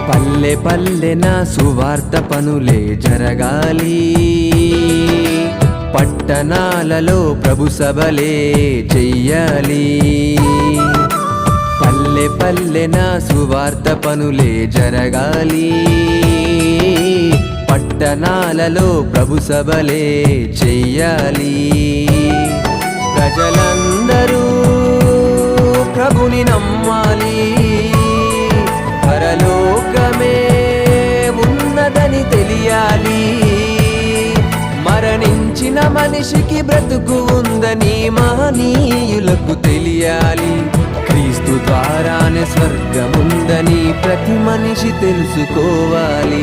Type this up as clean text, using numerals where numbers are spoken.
పల్లె పల్లెన సువార్త పనులే జరగాలి, పట్టణాలలో ప్రభు సభలే చెయ్యాలి. పల్లె పల్లెన సువార్త పనులే జరగాలి, పట్టణాలలో ప్రభు సభలే చెయ్యాలి. ప్రజలందరూ ప్రభుని నమ్మాలి, పరలోకమే ఉన్నదని తెలియాలి. మరణించిన మనిషికి బ్రతుకు ఉందని మహనీయులకు తెలియాలి. క్రీస్తు ద్వారానే స్వర్గముందని ప్రతి మనిషి తెలుసుకోవాలి.